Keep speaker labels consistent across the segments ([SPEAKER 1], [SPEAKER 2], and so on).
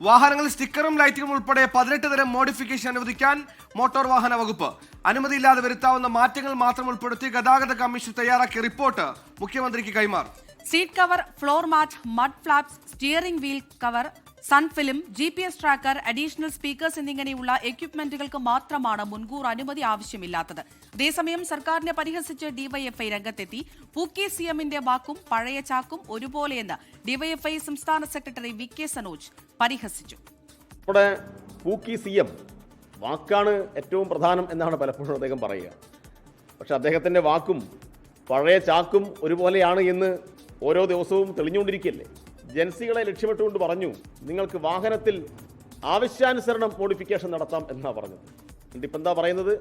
[SPEAKER 1] വാഹനങ്ങളിൽ സ്റ്റിക്കറും ലൈറ്റുകളും ഉൾപ്പെടെ 18 തരം മോഡിഫിക്കേഷൻ അനുവദിക്കാൻ മോട്ടോർ വാഹന വകുപ്പ്. അനുമതിയില്ലാതെ വരുത്താവുന്ന മാറ്റങ്ങൾ മാത്രം ഉൾപ്പെടുത്തി ഗതാഗത കമ്മീഷൻ തയ്യാറാക്കിയ റിപ്പോർട്ട് മുഖ്യമന്ത്രിക്ക് കൈമാറും.
[SPEAKER 2] Seat cover, floor mat, mud flaps, steering wheel cover, sun film, GPS tracker, additional speakers എന്നിങ്ങനെയുള്ള എക്യുപ്മെന്റുകൾക്ക് മാത്രമാണ് മുൻകൂർ അനുമതി ആവശ്യമില്ലാത്തത്. അതേസമയം സർക്കാരിനെ പരിഹസിച്ച് ഡിവൈഎഫ്ഐ രംഗത്തെത്തി. പൂക്കി സിഎമ്മിന്റെ വാക്കും പഴയ ചാക്കും ഒരുപോലെയെന്ന് ഡിവൈഎഫ്ഐ സംസ്ഥാന സെക്രട്ടറി VK സനോജ് പരിഹസിച്ചു.
[SPEAKER 3] നമ്മുടെ പൂക്കി സിഎം വാക്കാണ് ഏറ്റവും പ്രധാനം എന്നാണ് പലപ്പോഴും അദ്ദേഹം പറയുക. പക്ഷെ അദ്ദേഹത്തിൻ്റെ വാക്കും പഴയ ചാക്കും ഒരുപോലെയാണ് എന്ന് ഓരോ ദിവസവും തെളിഞ്ഞുകൊണ്ടിരിക്കുകയല്ലേ. ജൻസികളെ ലക്ഷ്യമിട്ടുകൊണ്ട് പറഞ്ഞു, നിങ്ങൾക്ക് വാഹനത്തിൽ ആവശ്യാനുസരണം മോഡിഫിക്കേഷൻ നടത്താം എന്നാണ് പറഞ്ഞത്. എന്നിട്ടിപ്പോൾ എന്താ പറയുന്നത്?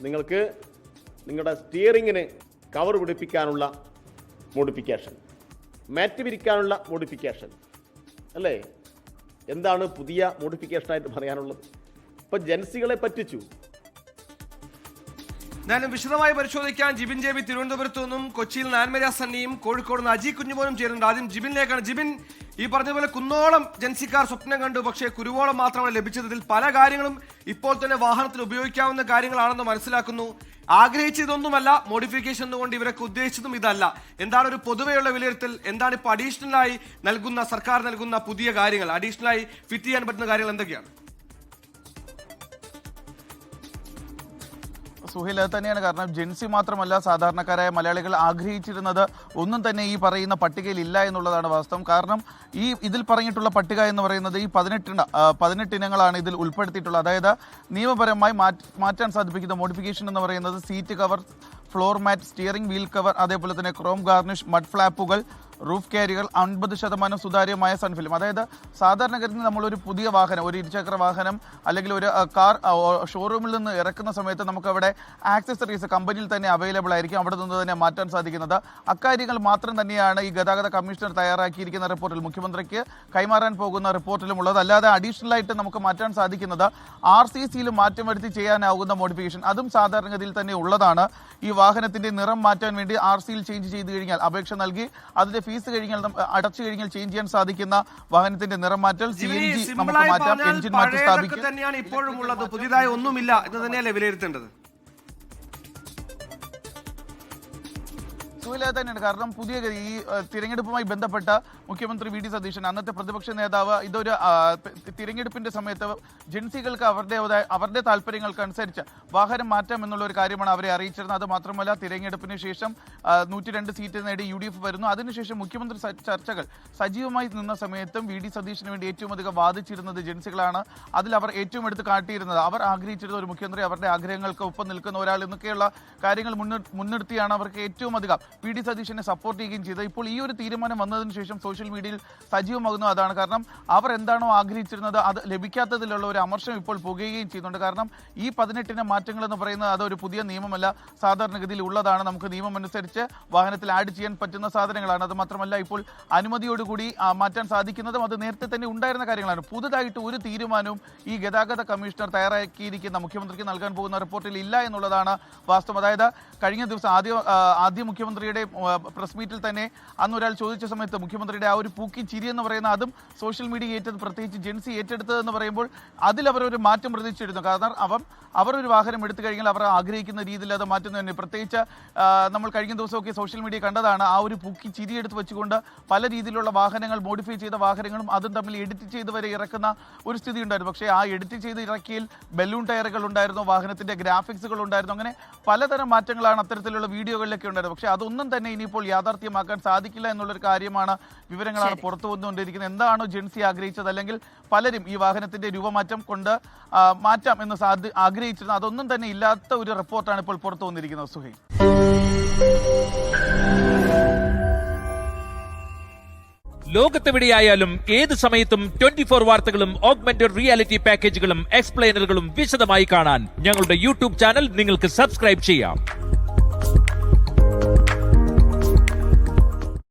[SPEAKER 3] നിങ്ങൾക്ക് നിങ്ങളുടെ സ്റ്റിയറിങ്ങിന് കവർ പിടിപ്പിക്കാനുള്ള മോഡിഫിക്കേഷൻ, മാറ്റ് വിരിക്കാനുള്ള മോഡിഫിക്കേഷൻ അല്ലേ? എന്താണ് പുതിയ മോഡിഫിക്കേഷനായിട്ട് പറയാനുള്ളത്? ഇപ്പം ജൻസികളെ പറ്റിച്ചു.
[SPEAKER 1] എന്നാലും വിശദമായി പരിശോധിക്കാൻ ജിബിൻ JB തിരുവനന്തപുരത്തു നിന്നും, കൊച്ചിയിൽ നാൻമരിയ സണ്ണിയും കോഴിക്കോട് നിന്ന് അജി കുഞ്ഞുമോനും ചേരുന്നുണ്ട്. ആദ്യം ജിബിനിലേക്കാണ്. ജിബിൻ, ഈ പറഞ്ഞതുപോലെ കുന്നോളം ജൻസിക്കാർ സ്വപ്നം കണ്ടു, പക്ഷേ കുരുവോളം മാത്രമാണ് ലഭിച്ചത്. ഇതിൽ പല കാര്യങ്ങളും ഇപ്പോൾ തന്നെ വാഹനത്തിൽ ഉപയോഗിക്കാവുന്ന കാര്യങ്ങളാണെന്ന് മനസ്സിലാക്കുന്നു. ആഗ്രഹിച്ചതൊന്നുമല്ല മോഡിഫിക്കേഷൻ എന്നുകൊണ്ട് ഇവരൊക്കെ ഉദ്ദേശിച്ചതും ഇതല്ല. എന്താണ് ഒരു പൊതുവെയുള്ള വിലയിരുത്തൽ? എന്താണ് ഇപ്പോൾ അഡീഷണലായി നൽകുന്ന സർക്കാർ നൽകുന്ന പുതിയ കാര്യങ്ങൾ, അഡീഷണലായി ഫിറ്റ് ചെയ്യാൻ പറ്റുന്ന കാര്യങ്ങൾ എന്തൊക്കെയാണ്?
[SPEAKER 4] സുഹൈൽ, അത് തന്നെയാണ്. കാരണം ജൻസി മാത്രമല്ല, സാധാരണക്കാരായ മലയാളികൾ ആഗ്രഹിച്ചിരുന്നത് ഒന്നും തന്നെ ഈ പറയുന്ന പട്ടികയിൽ ഇല്ല എന്നുള്ളതാണ് വാസ്തവം. കാരണം ഇതിൽ പറഞ്ഞിട്ടുള്ള പട്ടിക എന്ന് പറയുന്നത് ഈ 18 ഇനങ്ങളാണ് ഇതിൽ ഉൾപ്പെടുത്തിയിട്ടുള്ളത്. അതായത് നിയമപരമായി മാറ്റാൻ സാധിപ്പിക്കുന്ന മോഡിഫിക്കേഷൻ എന്ന് പറയുന്നത് seat cover, floor mat, steering wheel cover, അതേപോലെ തന്നെ ക്രോം ഗാർണിഷ്, മഡ് ഫ്ലാപ്പുകൾ, റൂഫ് കാരിയറുകൾ, 50% സുതാര്യമായ സൺഫിലിം. അതായത് സാധാരണഗതിയിൽ നമ്മളൊരു പുതിയ വാഹനം, ഒരു ഇരുചക്ര വാഹനം അല്ലെങ്കിൽ ഒരു കാർ ഷോറൂമിൽ നിന്ന് ഇറക്കുന്ന സമയത്ത് നമുക്കവിടെ ആക്സസറീസ് കമ്പനിയിൽ തന്നെ അവൈലബിൾ ആയിരിക്കും, അവിടെ നിന്ന് തന്നെ മാറ്റാൻ സാധിക്കുന്നത്. അക്കാര്യങ്ങൾ മാത്രം തന്നെയാണ് ഈ ഗതാഗത കമ്മീഷണർ തയ്യാറാക്കിയിരിക്കുന്ന റിപ്പോർട്ടിൽ, മുഖ്യമന്ത്രിക്ക് കൈമാറാൻ പോകുന്ന റിപ്പോർട്ടിലും ഉള്ളത്. അല്ലാതെ അഡീഷണൽ ആയിട്ട് നമുക്ക് മാറ്റാൻ സാധിക്കുന്നത് RCCയിൽ മാറ്റം വരുത്തി ചെയ്യാനാകുന്ന മോഡിഫിക്കേഷൻ, അതും സാധാരണഗതിയിൽ തന്നെ ഉള്ളതാണ്. ഈ വാഹനത്തിന്റെ നിറം മാറ്റാൻ വേണ്ടി RCയിൽ ചേഞ്ച് ചെയ്ത് കഴിഞ്ഞാൽ, അപേക്ഷ നൽകി അതിന്റെ ഫീസ് കഴിഞ്ഞാൽ അടച്ചു കഴിഞ്ഞാൽ ചേഞ്ച് ചെയ്യാൻ സാധിക്കുന്ന വാഹനത്തിന്റെ നിറം മാറ്റൽ, CNG നമുക്ക് മാറ്റാം, എഞ്ചിൻ മാറ്റി സ്ഥാപിക്കും.
[SPEAKER 1] തന്നെയാണ് ഇപ്പോഴും ഉള്ളത്, പുതിയതായി ഒന്നുമില്ല എന്ന് തന്നെയല്ലേ വിലയിരുത്തേണ്ടത്?
[SPEAKER 4] തന്നെയാണ്. കാരണം പുതിയ ഈ തിരഞ്ഞെടുപ്പുമായി ബന്ധപ്പെട്ട മുഖ്യമന്ത്രി VD സതീശൻ, അന്നത്തെ പ്രതിപക്ഷ നേതാവ്, ഇതൊരു തിരഞ്ഞെടുപ്പിന്റെ സമയത്ത് ജൻസികൾക്ക് അവരുടെ താല്പര്യങ്ങൾക്കനുസരിച്ച് വാഹനം മാറ്റാം എന്നുള്ള ഒരു കാര്യമാണ് അവരെ അറിയിച്ചിരുന്നത്. അത് മാത്രമല്ല, തിരഞ്ഞെടുപ്പിന് ശേഷം 102 സീറ്റ് നേടി UDF വരുന്നു. അതിനുശേഷം മുഖ്യമന്ത്രി ചർച്ചകൾ സജീവമായി നിന്ന സമയത്തും VD സതീശന് വേണ്ടി ഏറ്റവും അധികം വാദിച്ചിരുന്നത് ജൻസികളാണ്. അതിൽ അവർ ഏറ്റവും എടുത്ത് കാട്ടിയിരുന്നത്, അവർ ആഗ്രഹിച്ചിരുന്ന ഒരു മുഖ്യമന്ത്രി, അവരുടെ ആഗ്രഹങ്ങൾക്ക് ഒപ്പം നിൽക്കുന്ന ഒരാൾ എന്നൊക്കെയുള്ള കാര്യങ്ങൾ മുൻനിർത്തിയാണ് അവർക്ക് ഏറ്റവും അധികം VD സതീശനെ സപ്പോർട്ട് ചെയ്യുകയും ചെയ്തത്. ഇപ്പോൾ ഈ ഒരു തീരുമാനം വന്നതിന് ശേഷം സോഷ്യൽ മീഡിയയിൽ സജീവമാകുന്നു അതാണ്. കാരണം അവർ എന്താണോ ആഗ്രഹിച്ചിരുന്നത് അത് ലഭിക്കാത്തതിലുള്ള ഒരു അമർഷം ഇപ്പോൾ പുകയുകയും ചെയ്യുന്നുണ്ട്. കാരണം ഈ 18 മാറ്റങ്ങൾ എന്ന് പറയുന്നത് അതൊരു പുതിയ നിയമമല്ല, സാധാരണഗതിയിൽ ഉള്ളതാണ്. നമുക്ക് നിയമം അനുസരിച്ച് വാഹനത്തിൽ ആഡ് ചെയ്യാൻ പറ്റുന്ന സാധനങ്ങളാണ്. അത് മാത്രമല്ല, ഇപ്പോൾ അനുമതിയോടുകൂടി മാറ്റാൻ സാധിക്കുന്നതും അത് നേരത്തെ തന്നെ ഉണ്ടായിരുന്ന കാര്യങ്ങളാണ്. പുതുതായിട്ട് ഒരു തീരുമാനവും ഈ ഗതാഗത കമ്മീഷണർ തയ്യാറാക്കിയിരിക്കുന്ന മുഖ്യമന്ത്രിക്ക് നൽകാൻ പോകുന്ന റിപ്പോർട്ടിൽ ഇല്ല എന്നുള്ളതാണ് വാസ്തവം. അതായത് കഴിഞ്ഞ ദിവസം ആദ്യ മുഖ്യമന്ത്രിയുടെ പ്രസ് മീറ്റിൽ തന്നെ അന്ന് ഒരാൾ ചോദിച്ച സമയത്ത് മുഖ്യമന്ത്രിയുടെ ആ ഒരു പൂക്കി ചിരി എന്ന് പറയുന്ന അതും സോഷ്യൽ മീഡിയ ഏറ്റത്, പ്രത്യേകിച്ച് ജൻസി ഏറ്റെടുത്തതെന്ന് പറയുമ്പോൾ അതിൽ അവരൊരു മാറ്റം പ്രതീക്ഷിച്ചിരുന്നു. കാരണം അവർ ഒരു വാഹനം എടുത്തു കഴിഞ്ഞാൽ അവർ ആഗ്രഹിക്കുന്ന രീതിയിൽ അത് മാറ്റുന്നു തന്നെ. പ്രത്യേകിച്ച് നമ്മൾ കഴിഞ്ഞ ദിവസമൊക്കെ സോഷ്യൽ മീഡിയ കണ്ടതാണ്, ആ ഒരു പൂക്കി ചിരി എടുത്ത് വെച്ചുകൊണ്ട് പല രീതിയിലുള്ള വാഹനങ്ങൾ, മോഡിഫൈ ചെയ്ത വാഹനങ്ങളും അതും തമ്മിൽ എഡിറ്റ് ചെയ്ത് വരെ ഇറക്കുന്ന ഒരു സ്ഥിതി ഉണ്ടായിരുന്നു. പക്ഷേ ആ എഡിറ്റ് ചെയ്ത് ഇറക്കിയിൽ ബലൂൺ ടയറുകൾ ഉണ്ടായിരുന്നു, വാഹനത്തിന്റെ ഗ്രാഫിക്സുകൾ ഉണ്ടായിരുന്നു, അങ്ങനെ പലതരം മാറ്റങ്ങളാണ് അത്തരത്തിലുള്ള വീഡിയോകളിലൊക്കെ ഉണ്ടായിരുന്നത്. പക്ഷേ അതൊന്നും തന്നെ ഇനിയിപ്പോൾ യാഥാർത്ഥ്യമാക്കാൻ സാധിക്കില്ല എന്നുള്ളൊരു കാര്യമാണ്, വിവരങ്ങളാണ് പുറത്തു വന്നുകൊണ്ടിരിക്കുന്നത്. എന്താണോ ജൻസി ആഗ്രഹിച്ചത്, അല്ലെങ്കിൽ പലരും ഈ വാഹനത്തിന്റെ രൂപമാറ്റം കൊണ്ട് മാറ്റാം എന്ന് ആഗ്രഹിച്ചിരുന്നത്, അതൊന്നും തന്നെ ഇല്ലാത്ത ഒരു റിപ്പോർട്ടാണ് ഇപ്പോൾ പുറത്തു വന്നിരിക്കുന്നത്. സുഹൈൽ,
[SPEAKER 5] ലോകത്തെവിടെയായാലും ഏത് സമയത്തും 24 വാർത്തകളും ഓഗ്മെന്റഡ് റിയാലിറ്റി പാക്കേജുകളും എക്സ്പ്ലെയിനറുകളും വിശദമായി കാണാൻ ഞങ്ങളുടെ YouTube ചാനൽ നിങ്ങൾക്ക് സബ്സ്ക്രൈബ് ചെയ്യാം.